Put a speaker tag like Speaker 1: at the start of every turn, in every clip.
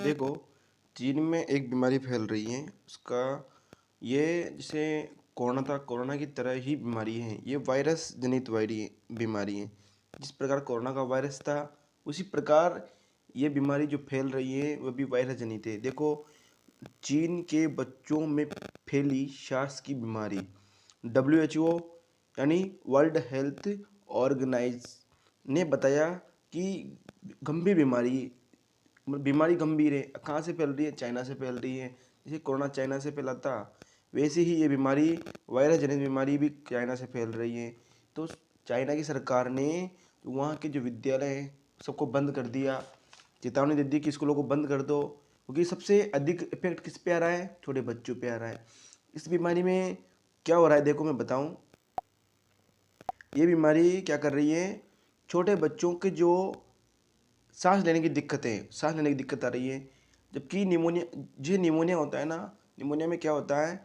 Speaker 1: देखो, चीन में एक बीमारी फैल रही है। उसका ये जैसे कोरोना था, कोरोना की तरह ही बीमारी है। ये वायरस जनित बीमारी है। जिस प्रकार कोरोना का वायरस था, उसी प्रकार ये बीमारी जो फैल रही है वह भी वायरस जनित है। देखो, चीन के बच्चों में फैली सार्स की बीमारी। WHO यानी वर्ल्ड हेल्थ ऑर्गेनाइज ने बताया कि गंभीर बीमारी गंभीर है। कहाँ से फैल रही है? चाइना से फैल रही है। जैसे कोरोना चाइना से फैला था, वैसे ही ये बीमारी, वायरस जनित बीमारी भी चाइना से फैल रही है। तो चाइना की सरकार ने वहाँ के जो विद्यालय हैं सबको बंद कर दिया, चेतावनी दे दी कि स्कूलों को बंद कर दो, क्योंकि सबसे अधिक इफेक्ट किस पे आ रहा है? छोटे बच्चों पे आ रहा है। इस बीमारी में क्या हो रहा है, देखो मैं बताऊं। ये बीमारी क्या कर रही है? छोटे बच्चों के जो सांस लेने की दिक्कत आ रही है। जबकि निमोनिया होता है ना, निमोनिया में क्या होता है?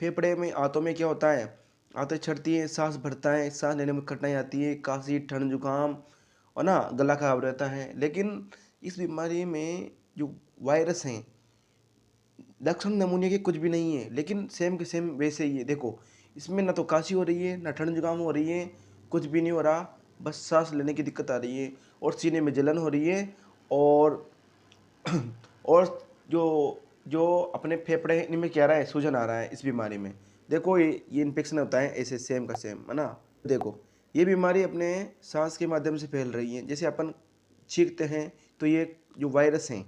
Speaker 1: फेफड़े में, आंतों में क्या होता है? आंतें छड़ती है, सांस भरता है, सांस लेने में कठिनाई आती है, काशी, ठंड, जुकाम और ना गला खराब रहता है। लेकिन इस बीमारी में जो वायरस हैं, लक्षण नमूने के कुछ भी नहीं है, लेकिन सेम के सेम वैसे ही है। देखो, इसमें ना तो काशी हो रही है, ना ठंड जुकाम हो रही है, कुछ भी नहीं हो रहा, बस सांस लेने की दिक्कत आ रही है और सीने में जलन हो रही है। और और जो जो अपने फेफड़े हैं, इनमें क्या आ रहा है? सूजन आ रहा है इस बीमारी में। देखो, ये इन्फेक्शन होता है ऐसे सेम का सेम, है ना। देखो, ये बीमारी अपने सांस के माध्यम से फैल रही है। जैसे अपन छींकते हैं तो ये जो वायरस हैं,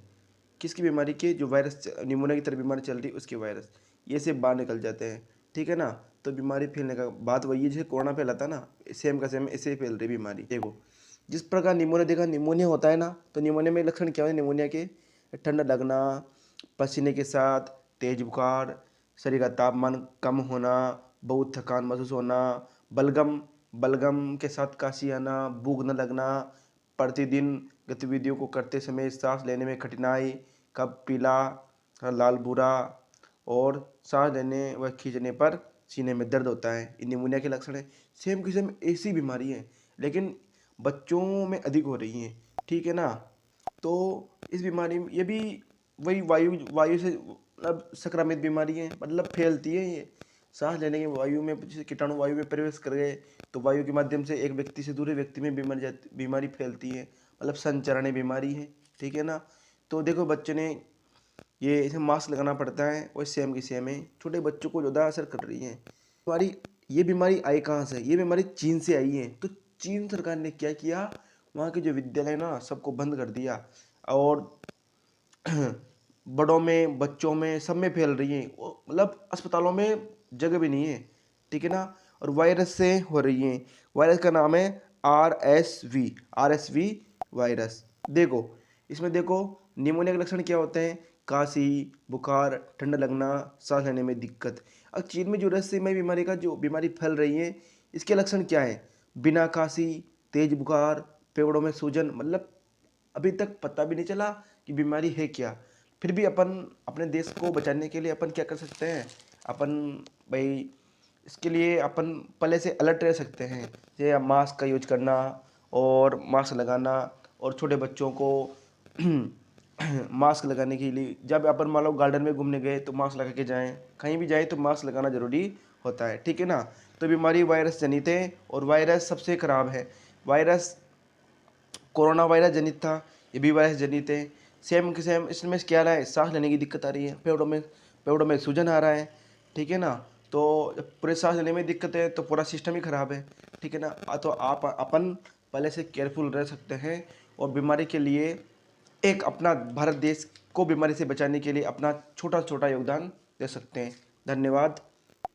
Speaker 1: किसकी बीमारी के? जो वायरस निमोनिया की तरह बीमारी चल रही है उसके वायरस ये से बाहर निकल जाते हैं, ठीक है ना। तो बीमारी फैलने का बात वही है जैसे कोरोना फैला था ना, सेम का सेम ऐसे ही फैल रही बीमारी। देखो, जिस प्रकार निमोनिया, देखा निमोनिया होता है ना, तो निमोनिया में लक्षण क्या है निमोनिया के? ठंड लगना, पसीने के साथ तेज बुखार, शरीर का तापमान कम होना, बहुत थकान महसूस होना, बलगम बलगम के साथ काशी आना, भूख न लगना, प्रतिदिन गतिविधियों को करते समय सांस लेने में कठिनाई, कब पीला, लाल भूरा, और सांस लेने व खींचने पर सीने में दर्द होता है। ये निमोनिया के लक्षण है। सेम की सेम ऐसी बीमारी है, लेकिन बच्चों में अधिक हो रही है, ठीक है ना। तो इस बीमारी में ये भी वही वायु वायु से मतलब संक्रामित बीमारी है, मतलब फैलती है ये। सांस लेने के वायु में जैसे कीटाणु वायु में प्रवेश कर गए तो वायु के माध्यम से एक व्यक्ति से दूसरे व्यक्ति में बीमारी फैलती है, मतलब संचरणीय बीमारी है, ठीक है ना। तो देखो, बच्चे ने ये इसे मास्क लगाना पड़ता है, और सेम की सेम है, छोटे बच्चों को ज़्यादा असर कर रही है बीमारी। ये बीमारी आई कहाँ से? ये बीमारी चीन से आई है। तो चीन सरकार ने क्या किया? वहाँ के जो विद्यालय ना सबको बंद कर दिया, और बड़ों में, बच्चों में, सब में फैल रही है। मतलब अस्पतालों में जगह भी नहीं है, ठीक है ना। और वायरस से हो रही है। वायरस का नाम है RSV वायरस। देखो, इसमें देखो निमोनिया के लक्षण क्या होते हैं? काशी, बुखार, ठंड लगना, सांस लेने में दिक्कत। अब चीन में जो रहस्यमय बीमारी का जो बीमारी फैल रही है, इसके लक्षण क्या है? बिना काशी, तेज बुखार, फेफड़ों में सूजन, मतलब अभी तक पता भी नहीं चला कि बीमारी है क्या। फिर भी अपन अपने देश को बचाने के लिए अपन क्या कर सकते हैं? अपन भाई इसके लिए अपन पहले से अलर्ट रह सकते हैं, जैसे मास्क का यूज करना और मास्क लगाना, और छोटे बच्चों को मास्क लगाने के लिए, जब अपन मान लो गार्डन में घूमने गए तो मास्क लगा के जाएं, कहीं भी जाए तो मास्क लगाना जरूरी होता है, ठीक है ना। तो बीमारी वायरस जनित है, और वायरस सबसे खराब है। वायरस कोरोना वायरस जनित था, ये भी वायरस जनित है। सेम के सेम इसमें क्या रहा है? सांस लेने की दिक्कत आ रही है, पेड़ों में सूजन आ रहा है, ठीक है ना। तो जब पूरे सांस लेने में दिक्कत है तो पूरा सिस्टम ही खराब है, ठीक है ना। तो आप अपन पहले से केयरफुल रह सकते हैं, और बीमारी के लिए एक अपना भारत देश को बीमारी से बचाने के लिए अपना छोटा छोटा योगदान दे सकते हैं। धन्यवाद।